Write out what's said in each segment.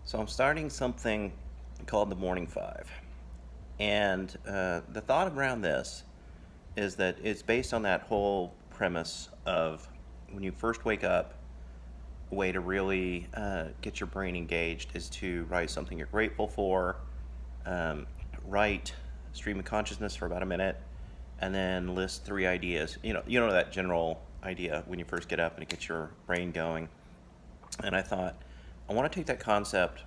So I'm starting something called the Morning Five. And the thought around this is that it's based on that whole premise of when you first wake up, a way to really get your brain engaged is to write something you're grateful for, um, write stream of consciousness for about a minute, and then list three ideas. You know that general idea when you first get up and it gets your brain going. And I thought, I want to take that concept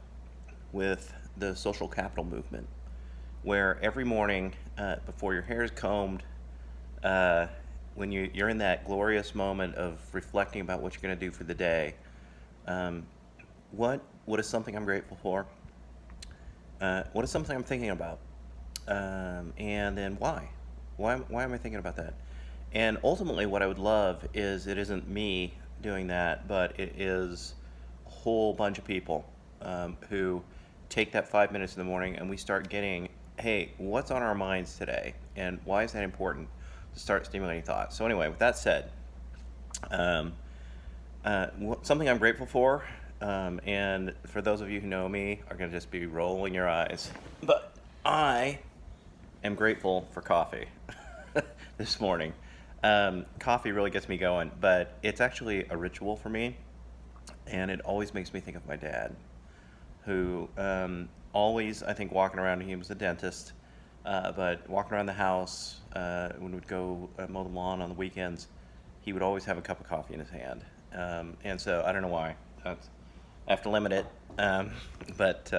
with the social capital movement, where every morning before your hair is combed, uh, when you're in that glorious moment of reflecting about what you're going to do for the day, um, what is something I'm grateful for? What is something I'm thinking about? And then why? Why am I thinking about that? And ultimately, what I would love is it isn't me doing that, but it is a whole bunch of people who take that 5 minutes in the morning and we start getting, hey, what's on our minds today? And why is that important to start stimulating thoughts? So, anyway, with that said, um, something I'm grateful for, and for those of you who know me, are going to just be rolling your eyes. But I am grateful for coffee this morning. Coffee really gets me going, but it's actually a ritual for me, and it always makes me think of my dad, who always, I think, walking around, he was a dentist, but walking around the house, when we'd go mow the lawn on the weekends, he would always have a cup of coffee in his hand. And so I don't know why. I have to limit it, but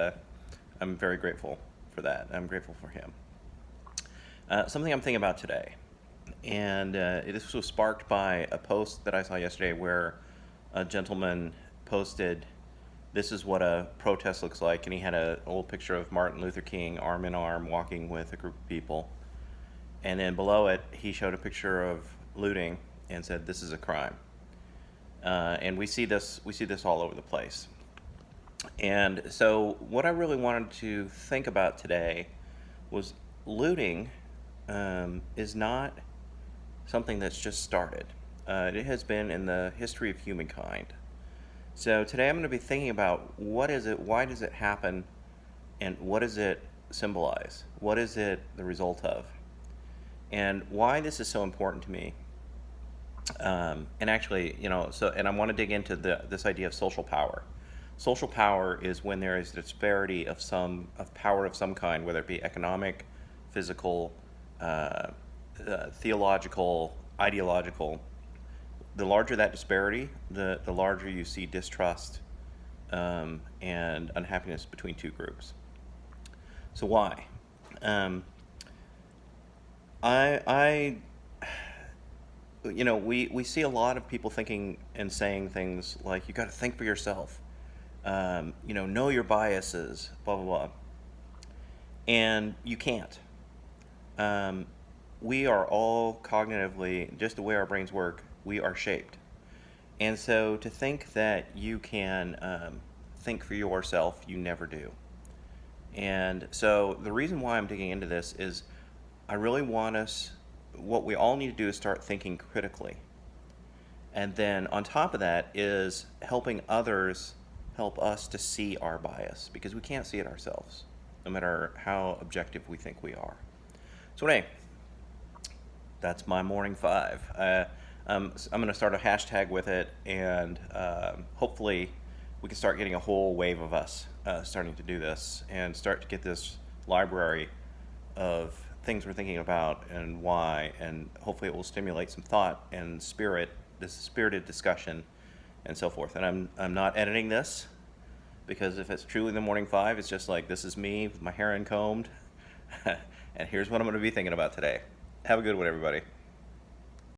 I'm very grateful for that. I'm grateful for him. Something I'm thinking about today, and this was sparked by a post that I saw yesterday where a gentleman posted, "This is what a protest looks like," and he had an old picture of Martin Luther King arm in arm walking with a group of people, and then below it he showed a picture of looting and said, "This is a crime." And we see this all over the place. And so what I really wanted to think about today was looting is not something that's just started. It has been in the history of humankind. So today I'm going to be thinking about what is it, why does it happen, and what does it symbolize? What is it the result of? And why this is so important to me. And actually, and I want to dig into this idea of social power. Social power is when there is disparity of power of some kind, whether it be economic, physical, uh, theological, ideological. The larger that disparity, the larger you see distrust and unhappiness between two groups. So why? Um, I we see a lot of people thinking and saying things like, you got to think for yourself, know your biases, blah, blah, blah. And you can't. Um, we are all cognitively, just the way our brains work, we are shaped. And so to think that you can think for yourself, you never do. And so the reason why I'm digging into this is I really want us, what we all need to do is start thinking critically. And then on top of that is helping others help us to see our bias, because we can't see it ourselves, no matter how objective we think we are. So anyway, that's my morning five. I'm going to start a hashtag with it, and hopefully we can start getting a whole wave of us starting to do this and start to get this library of things we're thinking about and why, and hopefully it will stimulate some thought and this spirited discussion and so forth. And I'm not editing this, because if it's truly the morning five, it's just like, this is me with my hair uncombed, and here's what I'm going to be thinking about today. Have a good one, everybody.